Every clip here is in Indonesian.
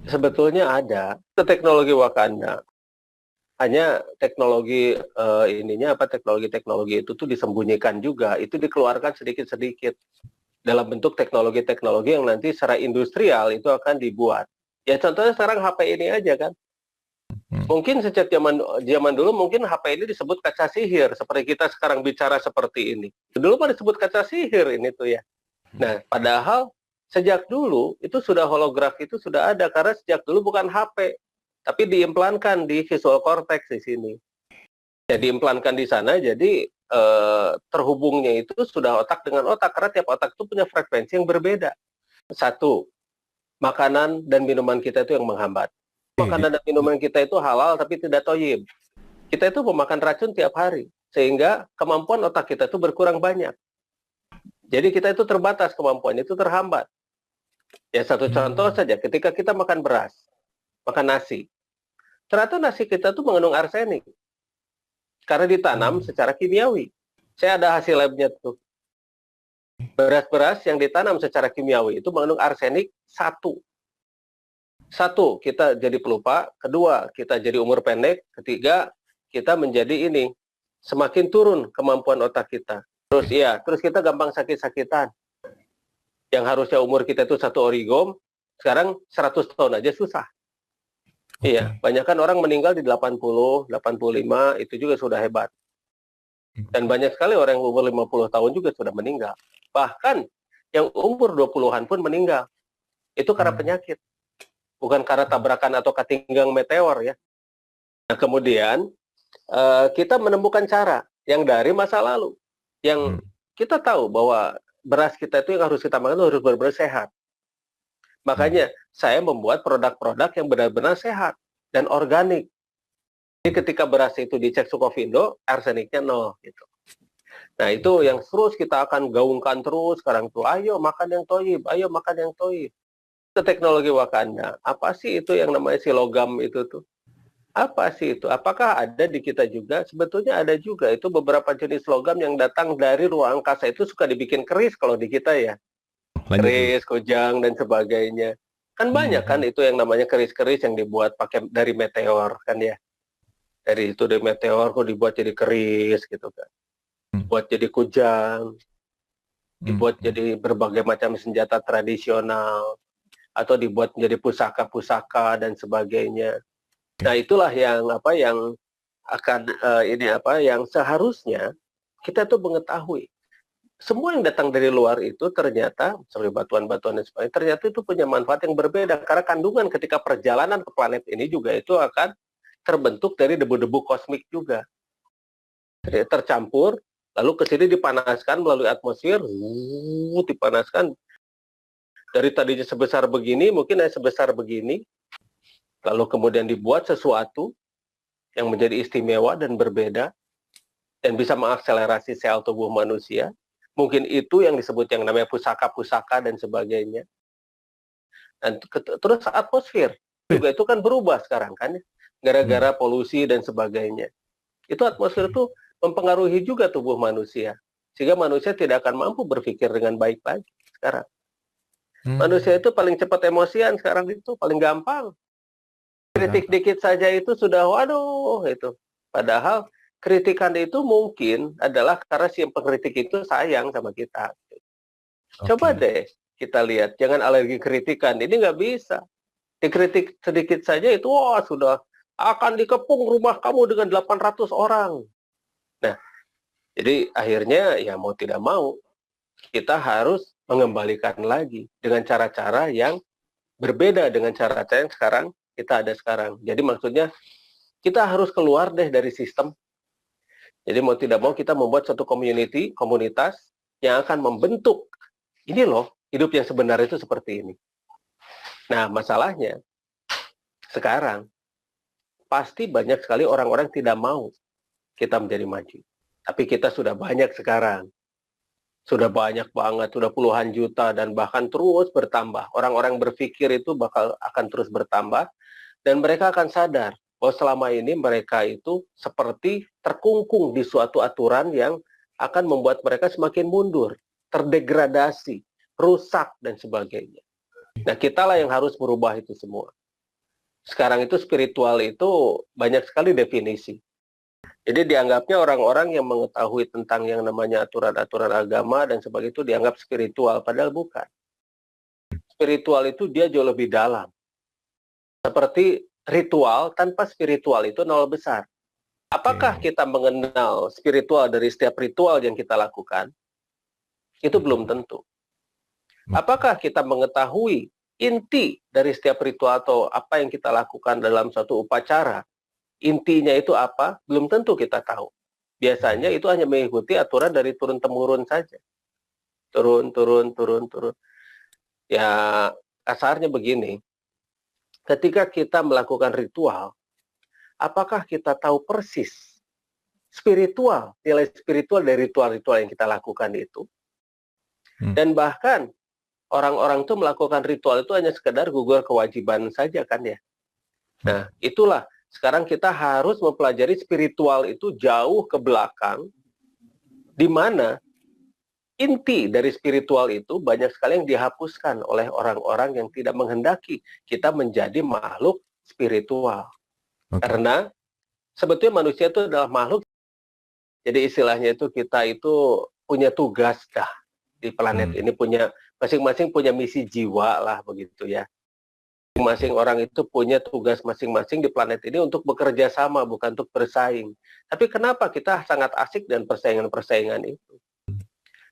Sebetulnya ada teknologi Wakanda. Hanya teknologi teknologi itu tuh disembunyikan juga, itu dikeluarkan sedikit-sedikit dalam bentuk teknologi-teknologi yang nanti secara industrial itu akan dibuat. Ya contohnya sekarang HP ini aja kan. Mungkin sejak zaman dulu mungkin HP ini disebut kaca sihir, seperti kita sekarang bicara seperti ini. Dulu mah disebut kaca sihir ini tuh ya. Nah, padahal sejak dulu itu sudah holografi itu sudah ada, karena sejak dulu bukan HP, tapi diimplankan di visual cortex di sini. Jadi diimplankan di sana, jadi terhubungnya itu sudah otak dengan otak, karena tiap otak itu punya frekuensi yang berbeda. Satu, makanan dan minuman kita itu yang menghambat. Makanan dan minuman kita itu halal tapi tidak toyib. Kita itu memakan racun tiap hari, sehingga kemampuan otak kita itu berkurang banyak. Jadi kita itu terbatas kemampuan, itu terhambat. Ya satu contoh saja, ketika kita makan beras, makan nasi, ternyata nasi kita tuh mengandung arsenik. Karena ditanam secara kimiawi. Saya ada hasil labnya tuh. Beras-beras yang ditanam secara kimiawi itu mengandung arsenik satu, kita jadi pelupa. Kedua, kita jadi umur pendek. Ketiga, kita menjadi semakin turun kemampuan otak kita. Terus kita gampang sakit-sakitan. Yang harusnya umur kita itu 1 origom, sekarang 100 tahun aja susah. Iya, banyak kan orang meninggal di 80, 85, itu juga sudah hebat. Dan banyak sekali orang yang umur 50 tahun juga sudah meninggal. Bahkan yang umur 20-an pun meninggal. Itu karena penyakit. Bukan karena tabrakan atau ketinggang meteor ya. Nah, kemudian kita menemukan cara yang dari masa lalu. Yang kita tahu bahwa beras kita itu yang harus kita makan harus benar-benar sehat. Makanya saya membuat produk-produk yang benar-benar sehat dan organik. Jadi ketika beras itu dicek Sukovindo, arseniknya 0 gitu. Nah, itu yang terus kita akan gaungkan terus sekarang tuh. Ayo makan yang toyib, ayo makan yang toyib. Itu teknologi Wakanda. Apa sih itu yang namanya si logam itu tuh? Apa sih itu? Apakah ada di kita juga? Sebetulnya ada juga. Itu beberapa jenis logam yang datang dari ruang angkasa itu suka dibikin keris kalau di kita ya. Keris, kujang, dan sebagainya. Kan banyak kan itu yang namanya keris-keris yang dibuat pakai dari meteor kan ya. Dari meteor kok dibuat jadi keris gitu kan. Dibuat jadi kujang. Dibuat jadi berbagai macam senjata tradisional. Atau dibuat menjadi pusaka-pusaka dan sebagainya. Nah, itulah yang akan yang seharusnya kita tuh mengetahui. Semua yang datang dari luar itu ternyata seperti batuan-batuan dan sebagainya, ternyata itu punya manfaat yang berbeda, karena kandungan ketika perjalanan ke planet ini juga itu akan terbentuk dari debu-debu kosmik juga. Jadi tercampur, lalu ke sini dipanaskan melalui atmosfer, dipanaskan. Dari tadinya sebesar begini, mungkin sebesar begini, lalu kemudian dibuat sesuatu yang menjadi istimewa dan berbeda, dan bisa mengakselerasi sel tubuh manusia. Mungkin itu yang disebut yang namanya pusaka-pusaka dan sebagainya. Dan terus atmosfer juga itu kan berubah sekarang kan, gara-gara polusi dan sebagainya. Itu atmosfer itu mempengaruhi juga tubuh manusia, sehingga manusia tidak akan mampu berpikir dengan baik lagi sekarang. Manusia itu paling cepat emosian sekarang, itu paling gampang. Kritik dikit saja itu sudah waduh itu. Padahal kritikan itu mungkin adalah karena si pengkritik itu sayang sama kita. Coba deh kita lihat, jangan alergi kritikan. Ini nggak bisa. Dikritik sedikit saja itu wah sudah akan dikepung rumah kamu dengan 800 orang. Nah, jadi akhirnya ya mau tidak mau kita harus mengembalikan lagi dengan cara-cara yang berbeda dengan cara-cara yang sekarang kita ada sekarang. Jadi maksudnya kita harus keluar deh dari sistem. Jadi mau tidak mau kita membuat suatu komunitas yang akan membentuk, ini loh hidup yang sebenarnya itu seperti ini. Nah, masalahnya sekarang pasti banyak sekali orang-orang tidak mau kita menjadi maju. Tapi kita sudah banyak sekarang. Sudah banyak banget, sudah puluhan juta dan bahkan terus bertambah. Orang-orang berpikir itu akan terus bertambah dan mereka akan sadar bahwa selama ini mereka itu seperti terkungkung di suatu aturan yang akan membuat mereka semakin mundur, terdegradasi, rusak dan sebagainya. Nah, kitalah yang harus merubah itu semua. Sekarang itu spiritual itu banyak sekali definisi. Jadi dianggapnya orang-orang yang mengetahui tentang yang namanya aturan-aturan agama dan sebagainya itu dianggap spiritual, padahal bukan. Spiritual itu dia jauh lebih dalam. Seperti ritual tanpa spiritual itu nol besar. Apakah kita mengenal spiritual dari setiap ritual yang kita lakukan? Itu belum tentu. Apakah kita mengetahui inti dari setiap ritual atau apa yang kita lakukan dalam suatu upacara? Intinya itu apa? Belum tentu kita tahu. Biasanya itu hanya mengikuti aturan dari turun-temurun saja. Turun. Ya, kasarnya begini. Ketika kita melakukan ritual, apakah kita tahu persis spiritual, nilai spiritual dari ritual-ritual yang kita lakukan itu? Dan bahkan orang-orang itu melakukan ritual itu hanya sekedar gugur kewajiban saja kan ya. Nah, itulah sekarang kita harus mempelajari spiritual itu jauh ke belakang, di mana inti dari spiritual itu banyak sekali yang dihapuskan oleh orang-orang yang tidak menghendaki kita menjadi makhluk spiritual. Karena sebetulnya manusia itu adalah makhluk, jadi istilahnya itu kita itu punya tugas dah di planet ini, punya masing-masing punya misi jiwa lah begitu ya. Masing-masing orang itu punya tugas masing-masing di planet ini untuk bekerja sama, bukan untuk bersaing. Tapi kenapa kita sangat asik dan persaingan-persaingan itu?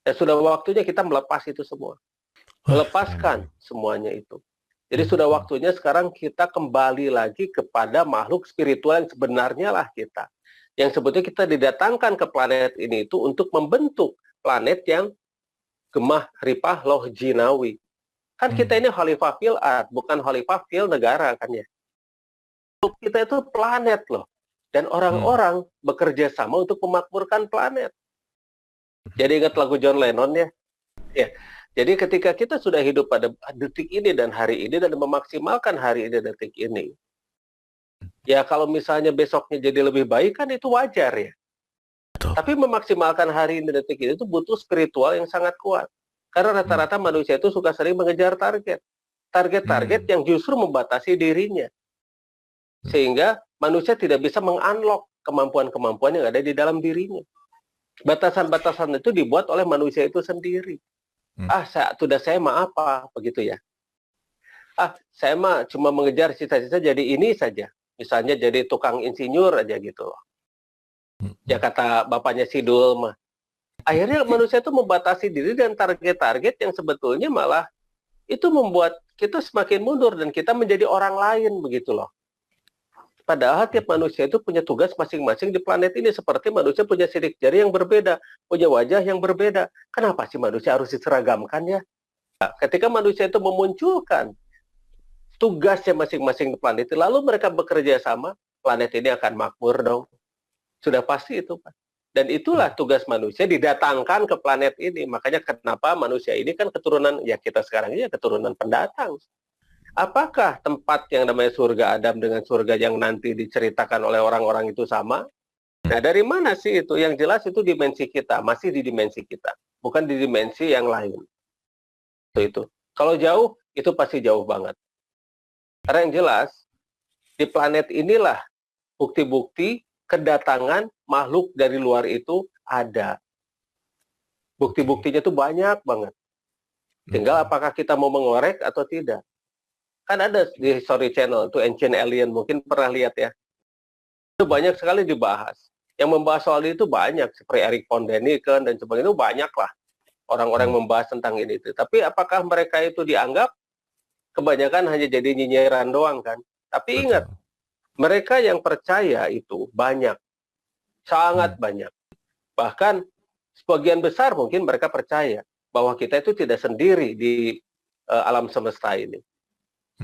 Dan sudah waktunya kita melepas itu semua. Melepaskan semuanya itu. Jadi sudah waktunya sekarang kita kembali lagi kepada makhluk spiritual yang sebenarnya lah kita. Yang sebetulnya kita didatangkan ke planet ini itu untuk membentuk planet yang gemah, ripah, loh, jinawi. Kan kita ini khalifah fil ard, bukan khalifah fil negara kan ya. Kita itu planet loh. Dan orang-orang bekerja sama untuk memakmurkan planet. Jadi ingat lagu John Lennon ya. Ya. Jadi ketika kita sudah hidup pada detik ini dan hari ini dan memaksimalkan hari ini dan detik ini. Ya kalau misalnya besoknya jadi lebih baik kan itu wajar ya. Tapi memaksimalkan hari ini dan detik ini itu butuh spiritual yang sangat kuat. Karena rata-rata manusia itu suka sering mengejar target. Target-target yang justru membatasi dirinya. Sehingga manusia tidak bisa meng-unlock kemampuan-kemampuan yang ada di dalam dirinya. Batasan-batasan itu dibuat oleh manusia itu sendiri. Sudah saya mah apa, begitu ya. Saya mah cuma mengejar cita-cita jadi ini saja. Misalnya jadi tukang insinyur aja gitu loh. Ya kata bapaknya Sidul mah. Akhirnya manusia itu membatasi diri dan target-target yang sebetulnya malah itu membuat kita semakin mundur dan kita menjadi orang lain begitu loh. Padahal tiap manusia itu punya tugas masing-masing di planet ini. Seperti manusia punya sidik jari yang berbeda, punya wajah yang berbeda. Kenapa sih manusia harus diseragamkan ya? Ketika manusia itu memunculkan tugasnya masing-masing di planet ini, lalu mereka bekerja sama, planet ini akan makmur dong. Sudah pasti itu Pak. Dan itulah tugas manusia didatangkan ke planet ini. Makanya kenapa manusia ini kan keturunan, ya kita sekarang ini keturunan pendatang. Apakah tempat yang namanya surga Adam dengan surga yang nanti diceritakan oleh orang-orang itu sama? Nah dari mana sih itu? Yang jelas itu dimensi kita, masih di dimensi kita. Bukan di dimensi yang lain. Itu. Kalau jauh, itu pasti jauh banget. Karena yang jelas, di planet inilah bukti-bukti kedatangan makhluk dari luar itu ada. Bukti-buktinya itu banyak banget. Tinggal apakah kita mau mengorek atau tidak. Kan ada di History Channel, itu Ancient Alien, mungkin pernah lihat ya. Itu banyak sekali dibahas. Yang membahas soal itu banyak, seperti Erik von Däniken dan sebagainya, itu banyak lah. Orang-orang membahas tentang ini itu. Tapi apakah mereka itu dianggap? Kebanyakan hanya jadi nyinyiran doang kan. Tapi ingat, mereka yang percaya itu banyak, sangat banyak. Bahkan sebagian besar mungkin mereka percaya bahwa kita itu tidak sendiri di alam semesta ini.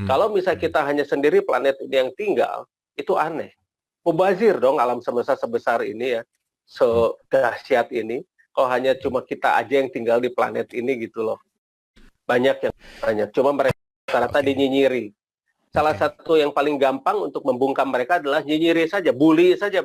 Kalau misalnya kita hanya sendiri planet ini yang tinggal, itu aneh. Mubazir dong alam semesta sebesar ini ya, sedahsyat ini. Kalau hanya cuma kita aja yang tinggal di planet ini gitu loh. Banyak. Cuma mereka rata-rata dinyinyiri. Salah satu yang paling gampang untuk membungkam mereka adalah nyinyiri saja, bully saja.